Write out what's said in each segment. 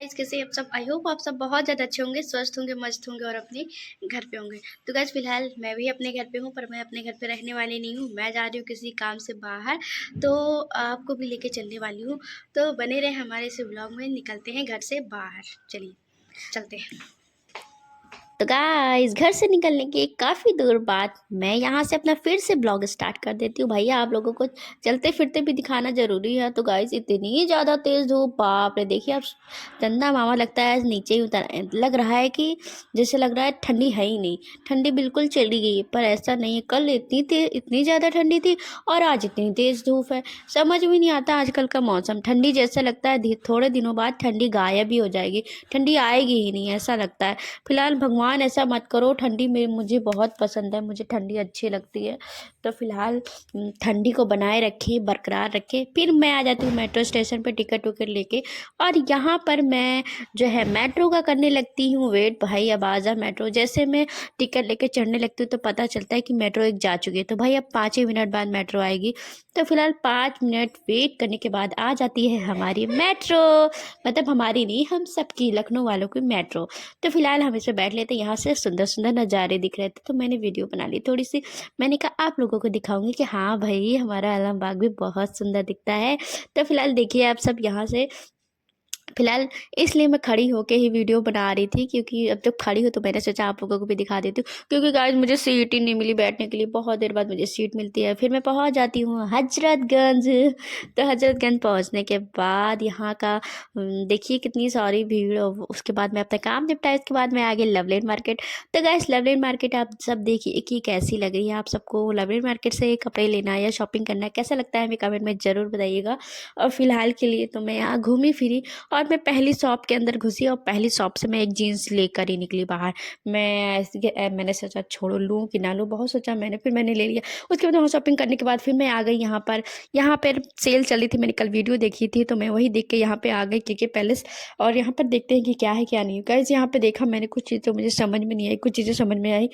Guys कैसे आप सब। आई होप आप सब बहुत ज़्यादा अच्छे होंगे, स्वस्थ होंगे, मस्त होंगे और अपने घर पे होंगे। तो गाइस फिलहाल मैं भी अपने घर पे हूँ, पर मैं अपने घर पे रहने वाली नहीं हूँ। मैं जा रही हूँ किसी काम से बाहर, तो आपको भी लेके चलने वाली हूँ। तो बने रहे हमारे इस व्लॉग में। निकलते हैं घर से बाहर, चलिए चलते हैं। तो गाइस घर से निकलने के काफ़ी दूर बाद मैं यहाँ से अपना फिर से ब्लॉग स्टार्ट कर देती हूँ। भैया आप लोगों को चलते फिरते भी दिखाना ज़रूरी है। तो गाइस इतनी ज़्यादा तेज़ धूप, बाप रे। देखिए आप, चंदा मामा लगता है नीचे ही उतर, लग रहा है कि जैसे लग रहा है ठंडी है ही नहीं। ठंडी बिल्कुल चली गई है, पर ऐसा नहीं है। कल इतनी ज़्यादा ठंडी थी और आज इतनी तेज़ धूप है। समझ में नहीं आता आजकल का मौसम। ठंडी जैसा लगता है थोड़े दिनों बाद ठंडी गायब भी हो जाएगी, ठंडी आएगी ही नहीं, ऐसा लगता है। फिलहाल भगवान ऐसा मत करो। ठंडी में मुझे बहुत पसंद है, मुझे ठंडी अच्छी लगती है। तो फिलहाल ठंडी को बनाए रखे, बरकरार रखे। फिर मैं आ जाती हूँ मेट्रो स्टेशन पे टिकट विकट लेके, और यहाँ पर मैं जो है मेट्रो का करने लगती हूँ वेट। भाई अब आ जा मेट्रो। जैसे मैं टिकट लेके चढ़ने लगती हूँ तो पता चलता है कि मेट्रो एक जा चुकी है। तो भाई अब 5 ही मिनट बाद मेट्रो आएगी। तो फिलहाल 5 मिनट वेट करने के बाद आ जाती है हमारी मेट्रो। मतलब हमारी नहीं, हम सबकी, लखनऊ वालों की मेट्रो। तो फिलहाल हम इसमें बैठ लेते। यहाँ से सुंदर सुंदर नज़ारे दिख रहे थे, तो मैंने वीडियो बना ली थोड़ी सी। मैंने कहा आप लोगों को दिखाऊंगी कि हाँ भाई हमारा आलमबाग भी बहुत सुंदर दिखता है। तो फिलहाल देखिए आप सब यहाँ से। फिलहाल इसलिए मैं खड़ी होके ही वीडियो बना रही थी, क्योंकि अब जब खड़ी हो तो मैंने सोचा आप लोगों को भी दिखा देती हूँ। क्योंकि गाइस मुझे सीट ही नहीं मिली बैठने के लिए, बहुत देर बाद मुझे सीट मिलती है। फिर मैं पहुँच जाती हूँ हजरतगंज। तो हजरतगंज पहुँचने के बाद यहाँ का देखिए कितनी सारी भीड़। और उसके बाद मैं अपना काम निपटाया, उसके बाद मैं आगे लवलेन मार्केट। तो गाइस लवलेन मार्केट आप सब देखिए कि कैसी लग रही है। आप सबको लवलेन मार्केट से कपड़े लेना या शॉपिंग करना कैसा लगता है, हमें कमेंट में ज़रूर बताइएगा। और फिलहाल के लिए तो मैं यहाँ घूमी फिरी, और मैं पहली शॉप के अंदर घुसी और पहली शॉप से मैं एक जीन्स लेकर ही निकली बाहर। मैंने सोचा छोड़ो, लूँ कि ना लूँ, बहुत सोचा मैंने, फिर मैंने ले लिया। उसके बाद वहाँ शॉपिंग करने के बाद फिर मैं आ गई यहाँ पर। यहाँ पर सेल चली थी, मैंने कल वीडियो देखी थी, तो मैं वही देख के यहाँ पे आ गई के पैलेस। और यहाँ पर देखते हैं कि क्या है क्या नहीं। गाइस यहाँ पे देखा मैंने, कुछ चीज़ तो मुझे समझ में नहीं आई, कुछ चीज़ें समझ में आई।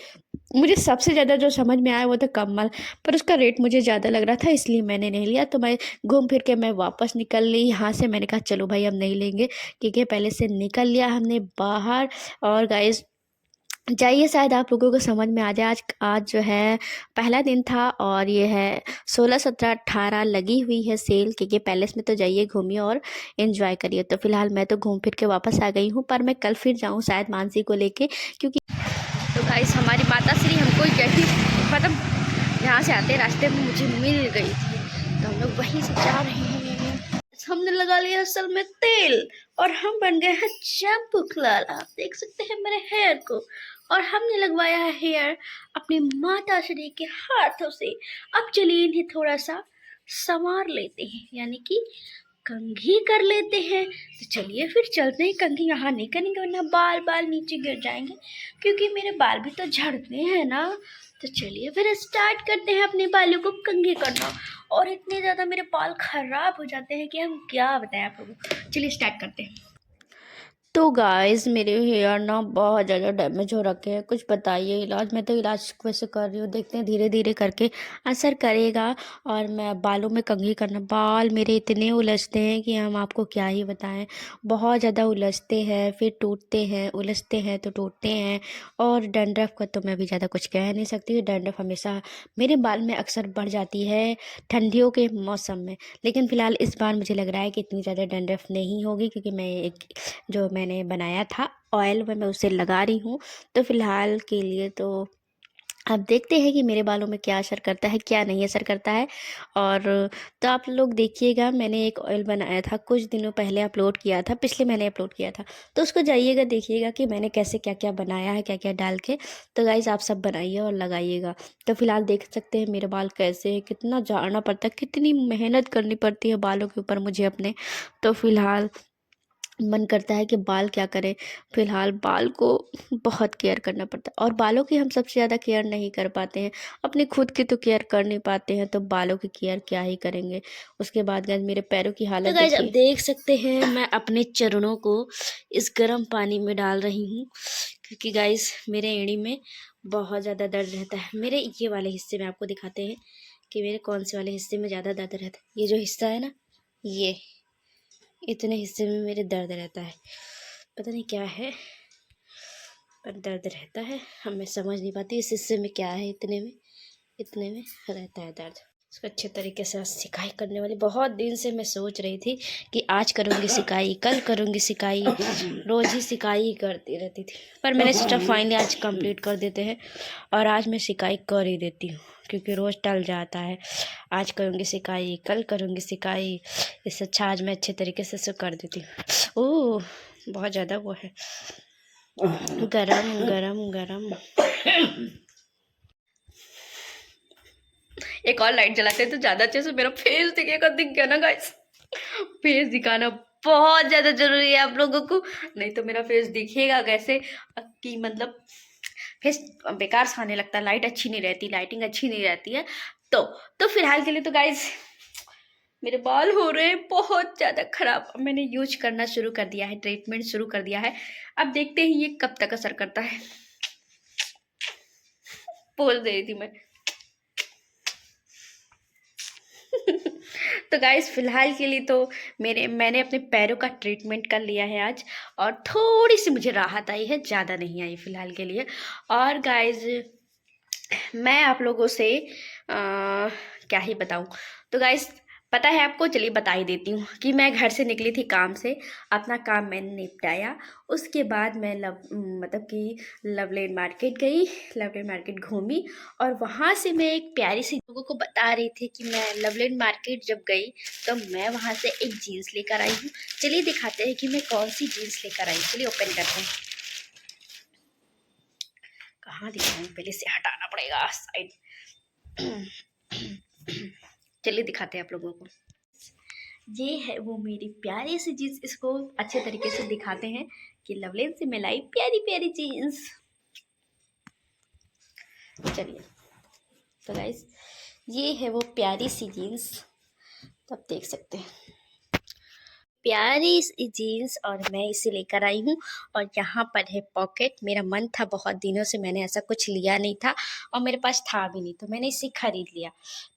मुझे सबसे ज़्यादा जो समझ में आया वो था कम्बल, पर उसका रेट मुझे ज़्यादा लग रहा था, इसलिए मैंने नहीं लिया। तो मैं घूम फिर के मैं वापस निकल ली यहाँ से। मैंने कहा चलो भाई अब नहीं लेंगे, क्योंकि पहले से निकल लिया हमने बाहर। और गाइस जाइए, शायद आप लोगों को समझ में आ जाए। आज आज जो है पहला दिन था, और ये है 16 17 18 लगी हुई है सेल के पैलेस में। तो जाइए घूमिए और एंजॉय करिए। तो फिलहाल मैं तो घूम फिर के वापस आ गई हूँ, पर मैं कल फिर जाऊँ शायद मानसी को लेके, क्योंकि तो गाइस हमारी माता श्री हमको यही, मतलब यहाँ से आते रास्ते में मुझे मिल गई थी, तो हम लोग वहीं से जा रहे हैं। हमने लगा लिया असल में तेल, और हम बन गए हैं चंपक लाल। आप देख सकते हैं मेरे हेयर को, और हमने लगवाया है हेयर अपनी माता श्री के हाथों से। अब चलिए इन्हें थोड़ा सा संवार लेते हैं, यानी कि कंघी कर लेते हैं। तो चलिए फिर चलते हैं। कंघी यहाँ नहीं करेंगे वरना बाल बाल नीचे गिर जाएंगे, क्योंकि मेरे बाल भी तो झड़ते हैं ना। तो चलिए फिर स्टार्ट करते हैं अपने बालों को कंघी करना। और इतने ज़्यादा मेरे बाल खराब हो जाते हैं कि हम क्या बताएं आप लोगों को। चलिए स्टार्ट करते हैं। तो गाइस मेरे हेयर ना बहुत ज़्यादा डैमेज हो रखे हैं, कुछ बताइए इलाज। मैं तो इलाज वैसे कर रही हूँ, देखते हैं धीरे धीरे करके असर करेगा। और मैं बालों में कंघी करना, बाल मेरे इतने उलझते हैं कि हम आपको क्या ही बताएं। बहुत ज़्यादा उलझते हैं, फिर टूटते हैं, उलझते हैं तो टूटते हैं। और डैंड्रफ का तो मैं भी ज़्यादा कुछ कह नहीं सकती। डैंड्रफ हमेशा मेरे बाल में अक्सर बढ़ जाती है ठंडियों के मौसम में। लेकिन फ़िलहाल इस बार मुझे लग रहा है कि इतनी ज़्यादा डैंड्रफ नहीं होगी, क्योंकि मैं एक जो मैंने बनाया था ऑयल में मैं उसे लगा रही हूँ। तो फिलहाल के लिए तो अब देखते हैं कि मेरे बालों में क्या असर करता है, क्या नहीं असर करता है। और तो आप लोग देखिएगा, मैंने एक ऑयल बनाया था कुछ दिनों पहले, अपलोड किया था, पिछले महीने अपलोड किया था। तो उसको जाइएगा देखिएगा कि मैंने कैसे क्या क्या बनाया है, क्या क्या डाल के। तो गाइस आप सब बनाइए और लगाइएगा। तो फिलहाल देख सकते हैं मेरे बाल कैसे हैं, कितना झाड़ना पड़ता है, कितनी मेहनत करनी पड़ती है बालों के ऊपर मुझे अपने। तो फिलहाल मन करता है कि बाल क्या करें। फिलहाल बाल को बहुत केयर करना पड़ता है, और बालों की हम सबसे ज़्यादा केयर नहीं कर पाते हैं। अपने खुद की तो केयर कर नहीं पाते हैं, तो बालों की केयर क्या ही करेंगे। उसके बाद गाइस मेरे पैरों की हालत तो गाइस अब देख सकते हैं मैं अपने चरणों को इस गर्म पानी में डाल रही हूँ, क्योंकि गाइस मेरे एड़ी में बहुत ज़्यादा दर्द रहता है। मेरे ये वाले हिस्से में आपको दिखाते हैं कि मेरे कौन से वाले हिस्से में ज़्यादा दर्द रहता है। ये जो हिस्सा है ना, ये इतने हिस्से में मेरे दर्द रहता है। पता नहीं क्या है, पर दर्द रहता है। हमें समझ नहीं पाती इस हिस्से में क्या है, इतने में रहता है दर्द। इसको अच्छे तरीके से सिकाई करने वाली, बहुत दिन से मैं सोच रही थी कि आज करूँगी सिकाई, कल करूँगी सिकाई, रोज़ ही सिकाई करती रहती थी। पर मैंने सोचा फाइनली आज कंप्लीट कर देते हैं, और आज मैं सिकाई कर ही देती हूँ क्योंकि रोज़ टल जाता है। आज करूँगी सिकाई, कल करूँगी सिकाई, इससे अच्छा आज मैं अच्छे तरीके से इसे कर देती हूँ। ओह बहुत ज़्यादा वो है, गरम गरम गरम। एक और लाइट जलाते हैं तो ज़्यादा अच्छे से मेरा फेस दिखेगा। दिख गया ना गाइस, फेस दिखाना बहुत ज़्यादा ज़रूरी है आप लोगों को, नहीं तो मेरा फेस दिखेगा कैसे कि मतलब फेस बेकार सा आने लगता है। लाइट अच्छी नहीं रहती, लाइटिंग अच्छी नहीं रहती है। तो फिलहाल के लिए तो गाइस मेरे बाल हो रहे हैं बहुत ज़्यादा ख़राब। मैंने यूज करना शुरू कर दिया है, ट्रीटमेंट शुरू कर दिया है। अब देखते हैं ये कब तक असर करता है। बोल दे रही थी मैं। तो गाइस फिलहाल के लिए तो मैंने अपने पैरों का ट्रीटमेंट कर लिया है आज, और थोड़ी सी मुझे राहत आई है, ज़्यादा नहीं आई फिलहाल के लिए। और गाइस मैं आप लोगों से क्या ही बताऊं। तो गाइस पता है आपको, चलिए बता ही देती हूँ कि मैं घर से निकली थी काम से, अपना काम मैंने निपटाया। उसके बाद मैं मतलब कि लवलेन मार्केट गई, लवलेन मार्केट घूमी, और वहाँ से मैं एक प्यारी सी लोगों को बता रही थी कि मैं लवलेन मार्केट जब गई तो मैं वहाँ से एक जीन्स लेकर आई हूँ। चलिए दिखाते हैं कि मैं कौन सी जीन्स लेकर आई। चलिए ओपन करते हैं। कहाँ दिखाऊँ, पहले से हटाना पड़ेगा साइड। चलिए दिखाते हैं आप लोगों को। ये है वो मेरी प्यारी सी जीन्स। इसको अच्छे तरीके से दिखाते हैं कि लवलेन से मैं लाई प्यारी प्यारी जीन्स। चलिए तो गाइस ये है वो प्यारी सी जीन्स, तो आप देख सकते हैं प्यारी सी जीन्स, और मैं इसे लेकर आई हूँ। और यहाँ पर है पॉकेट। मेरा मन था, बहुत दिनों से मैंने ऐसा कुछ लिया नहीं था और मेरे पास था भी नहीं, तो मैंने इसे खरीद लिया।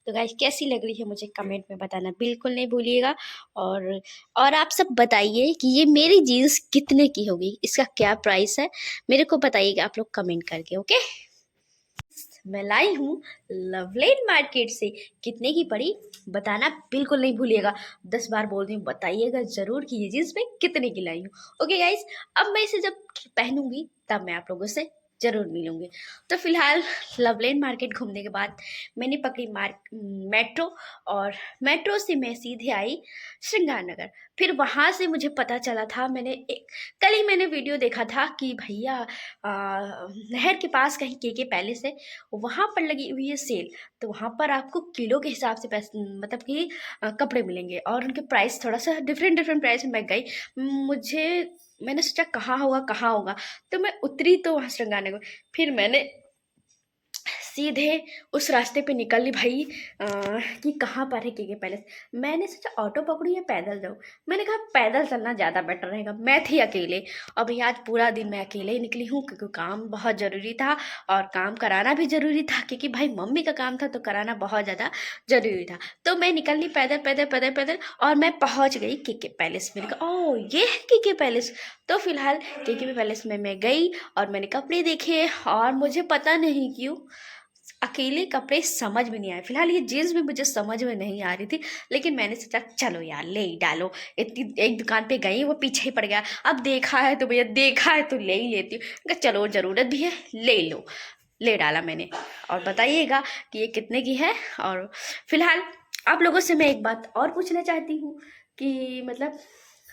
तो गाइस कैसी लग रही है मुझे कमेंट में बताना बिल्कुल नहीं भूलिएगा। और आप सब बताइए कि ये मेरी जीन्स कितने की होगी, इसका क्या प्राइस है, मेरे को बताइएगा आप लोग कमेंट करके। ओके, मैं लाई हूँ लवलेन मार्केट से। कितने की पड़ी बताना बिल्कुल नहीं भूलिएगा। 10 बार बोल रही हूँ, बताइएगा ज़रूर कि ये जीन्स मैं कितने की लाई हूँ। ओके गाइस, अब मैं इसे जब पहनूंगी तब मैं आप लोगों से ज़रूर मिलूंगी। तो फिलहाल लवलेन मार्केट घूमने के बाद मैंने पकड़ी मेट्रो, और मेट्रो से मैं सीधे आई श्रृंगार नगर। फिर वहाँ से मुझे पता चला था, कल ही मैंने वीडियो देखा था कि भैया नहर के पास कहीं के पैलेस है, वहाँ पर लगी हुई है सेल। तो वहाँ पर आपको किलो के हिसाब से पैसे मतलब कि कपड़े मिलेंगे, और उनके प्राइस थोड़ा सा डिफरेंट प्राइस में मैं गई। मैंने सोचा कहाँ होगा, तो मैं उतरी तो वहाँ श्रृंगार नगर। फिर मैंने सीधे उस रास्ते पे निकल ली भाई कि कहाँ पर है के पैलेस। मैंने सोचा ऑटो पकड़ूँ या पैदल जाऊँ। मैंने कहा पैदल चलना ज़्यादा बेटर रहेगा। मैं थी अकेले, और भैया आज पूरा दिन मैं अकेले ही निकली हूँ क्योंकि काम बहुत ज़रूरी था, और काम कराना भी ज़रूरी था क्योंकि भाई मम्मी का काम था तो कराना बहुत ज़्यादा ज़रूरी था। तो मैं निकल ली पैदल पैदल पैदल पैदल, और मैं पहुँच गई के पैलेस। मैंने कहा ओह ये है के पैलेस। तो फिलहाल के पैलेस में मैं गई और मैंने कपड़े देखे, और मुझे पता नहीं क्यों अकेले कपड़े समझ में नहीं आए। फिलहाल ये जीन्स भी मुझे समझ में नहीं आ रही थी, लेकिन मैंने सोचा चलो यार ले ही डालो। इतनी एक दुकान पे गई, वो पीछे ही पड़ गया। अब देखा है तो भैया देखा है तो ले ही लेती हूँ। चलो ज़रूरत भी है ले लो, ले डाला मैंने। और बताइएगा कि ये कितने की है। और फिलहाल आप लोगों से मैं एक बात और पूछना चाहती हूँ कि मतलब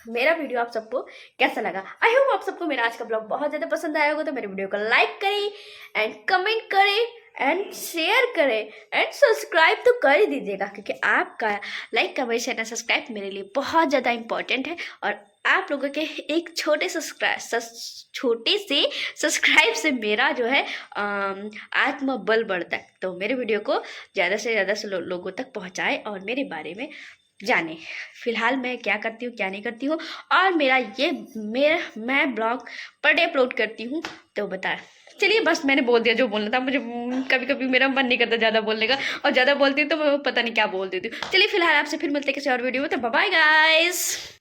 मेरा वीडियो आप सबको कैसा लगा। आई होप आप सबको मेरा आज का ब्लॉग बहुत ज़्यादा पसंद आया होगा। तो मेरे वीडियो को लाइक करें एंड कमेंट करें एंड शेयर करें एंड सब्सक्राइब तो कर ही दीजिएगा, क्योंकि आपका like comment share and subscribe मेरे लिए बहुत ज़्यादा इंपॉर्टेंट है। और आप लोगों के एक छोटे से सब्सक्राइब से मेरा जो है आत्मबल बढ़ता है। तो मेरे वीडियो को ज़्यादा से ज़्यादा लोगों तक पहुँचाएं और मेरे बारे में जाने फिलहाल मैं क्या करती हूँ क्या नहीं करती हूँ। और मैं ब्लॉग पर डे अपलोड करती हूँ, तो बता। चलिए बस मैंने बोल दिया जो बोलना था। मुझे कभी कभी मेरा मन नहीं करता ज़्यादा बोलने का, और ज़्यादा बोलती हूँ तो मैं पता नहीं क्या बोल देती हूँ। चलिए फिलहाल आपसे फिर मिलते हैं किसी और वीडियो में। तो बाय गाइस।